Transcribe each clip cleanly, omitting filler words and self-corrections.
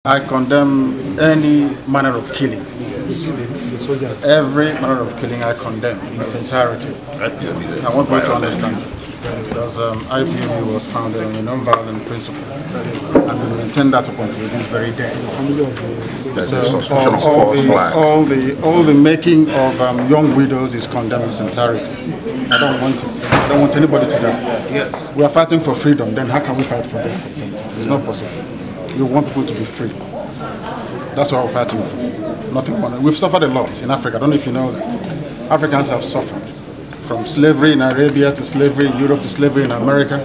I condemn any manner of killing. Every manner of killing I condemn in its entirety. I want people to understand it. Because IPOB was founded on a non-violent principle, and we maintain that up until this very day. So all the making of young widows is condemned in its entirety. I don't want it. I don't want anybody to die. Yes. We are fighting for freedom. Then how can we fight for death at the same time? It's not possible. We want people to be free. That's what we're fighting for. Nothing more. We've suffered a lot in Africa. I don't know if you know that. Africans have suffered. From slavery in Arabia to slavery in Europe to slavery in America.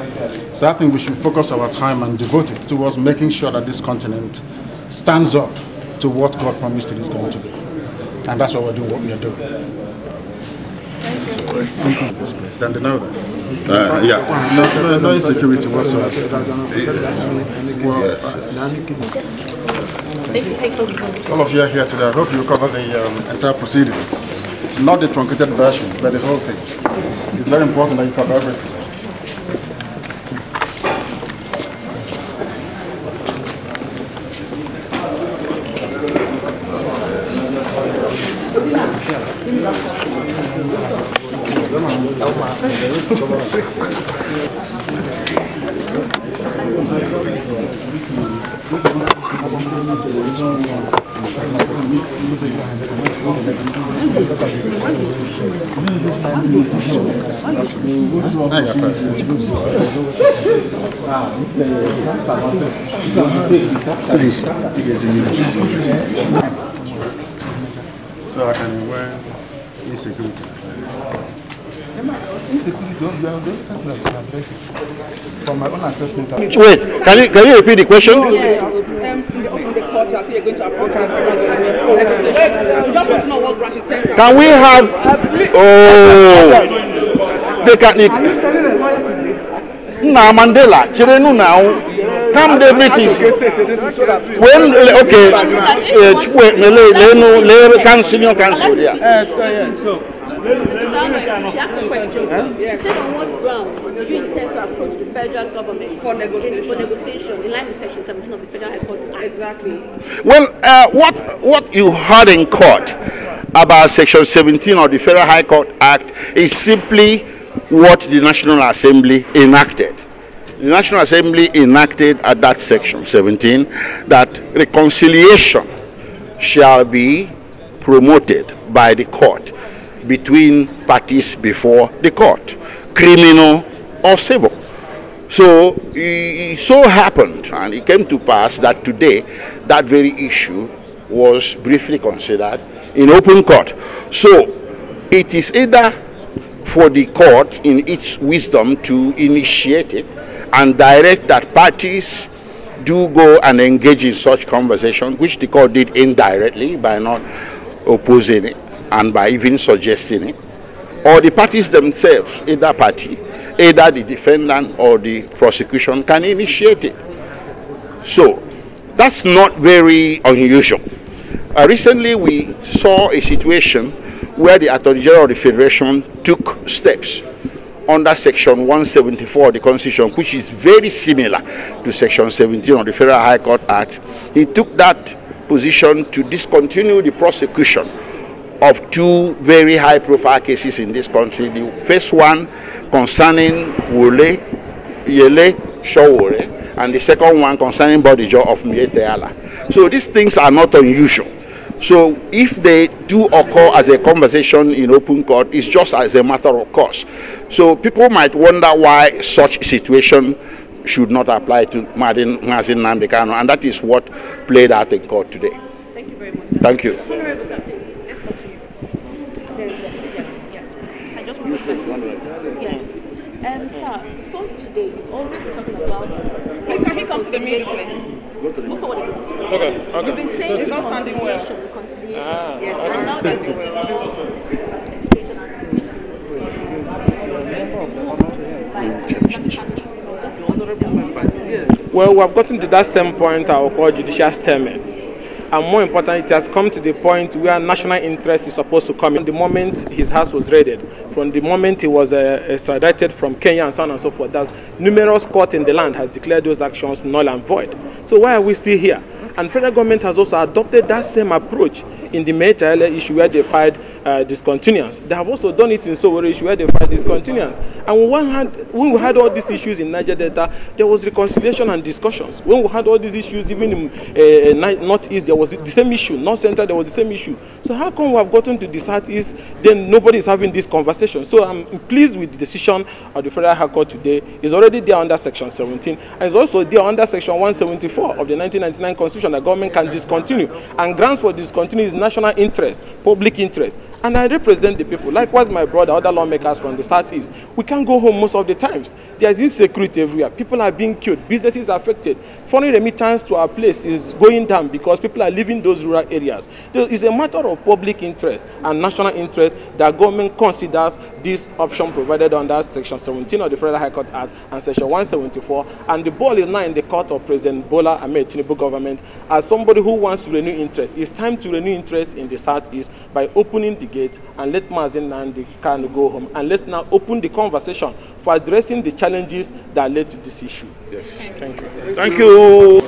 So I think we should focus our time and devote it towards making sure that this continent stands up to what God promised it is going to be. And that's why we're doing what we are doing. This place. Then they know that. No insecurity whatsoever. All of you are here today. I hope you cover the entire proceedings. Not the truncated version, but the whole thing. It's very important that you cover everything. So I can wear insecurity. From my own assessment. Wait, can you repeat the question? Yes. In the court, so you're going to approach just want to know what branch you tend to. Can we have? They can. Now Mandela, Chirenu now. Come the British. When okay, cancel. Yeah. She asked a question. She said, on what grounds do you intend to approach the federal government for negotiation in line with Section 17 of the Federal High Court Act? Exactly. Well, what you heard in court about Section 17 of the Federal High Court Act is simply what the National Assembly enacted. The National Assembly enacted at that Section 17 that reconciliation shall be promoted by the court between parties before the court, criminal or civil. So it so happened, and it came to pass that today that very issue was briefly considered in open court. So it is either for the court in its wisdom to initiate it and direct that parties do go and engage in such conversation, which the court did indirectly by not opposing it and by even suggesting it, or the parties themselves, either party, either the defendant or the prosecution, can initiate it. So that's not very unusual. Recently we saw a situation where the Attorney General of the Federation took steps under Section 174 of the Constitution, which is very similar to Section 17 of the Federal High Court Act. He took that position to discontinue the prosecution of two very high-profile cases in this country. The first one concerning Wole, Yele, Showore, and the second one concerning Bodijo of Mieteala. So these things are not unusual. So if they do occur as a conversation in open court, it's just as a matter of course. So people might wonder why such situation should not apply to Nnamdi Kanu, and that is what played out in court today. Thank you very much. Thank you. Sir, before today, you always been talking about. Please, can he come to me, please? Move forward. Okay. You've been saying it's not standing well. Reconciliation. Yes. Okay. And now this is Well, we have gotten to that same point I will call judicial stalemate. And more important, it has come to the point where national interest is supposed to come in. The moment his house was raided, from the moment he was extradited from Kenya and so on and so forth, that numerous courts in the land has declared those actions null and void. So why are we still here? And federal government has also adopted that same approach in the Maytale issue where they filed discontinuance. They have also done it in Sowore issue where they filed discontinuance. And when we had all these issues in Niger Delta, there was reconciliation and discussions. When we had all these issues, even in Northeast, there was the same issue. North Central, there was the same issue. So how come we have gotten to the Southeast, then nobody is having this conversation? So I'm pleased with the decision of the Federal High Court today. It's already there under Section 17, and it's also there under Section 174 of the 1999 Constitution that government can discontinue. And grounds for discontinue is national interest, public interest. And I represent the people. Likewise, my brother, other lawmakers from the Southeast. We can't go home most of the times. There's insecurity everywhere. People are being killed. Businesses are affected. Foreign remittance to our place is going down because people are leaving those rural areas. There is a matter of public interest and national interest that government considers this option provided under Section 17 of the Federal High Court Act and Section 174. And the ball is now in the court of President Bola Ahmed Tinubu government. As somebody who wants to renew interest, it's time to renew interest in the Southeast by opening the gate and let Mazen Nnamdi Kanu go home. And let's now open the conversation for addressing the challenges that led to this issue. Yes. Thank you. Thank you.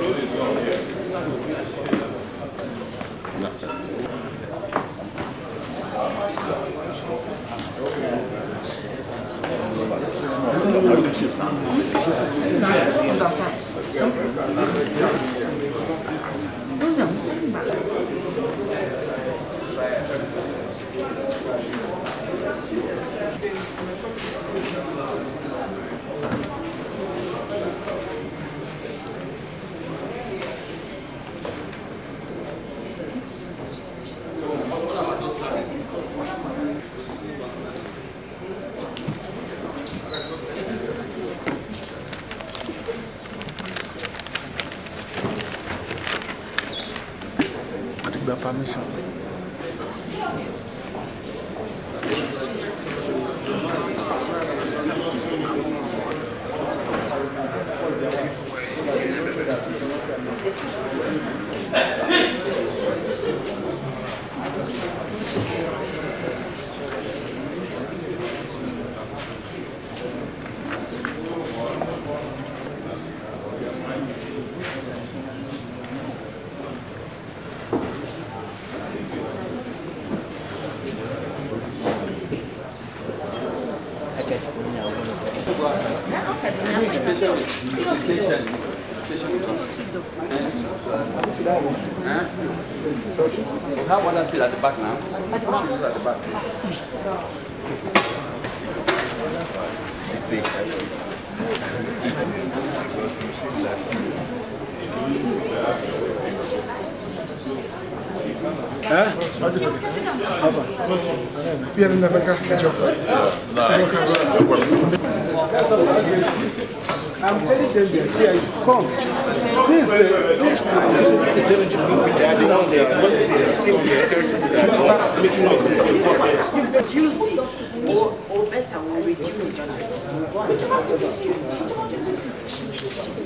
Permission. We have one seat at the back now. She's at the back. I'm telling them this, here, come. This or better will reduce the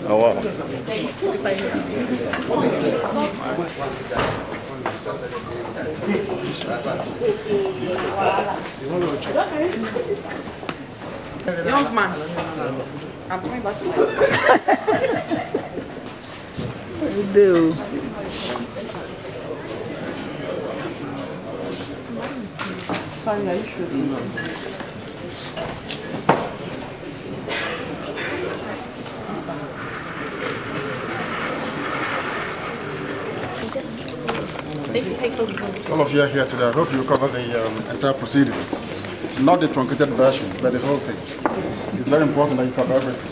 Oh, wow. Young man, I'm coming back to you. you do. Sorry, are you shooting? All of you are here today. I hope you cover the entire proceedings. Not the truncated version, but the whole thing. It's very important that you cover everything.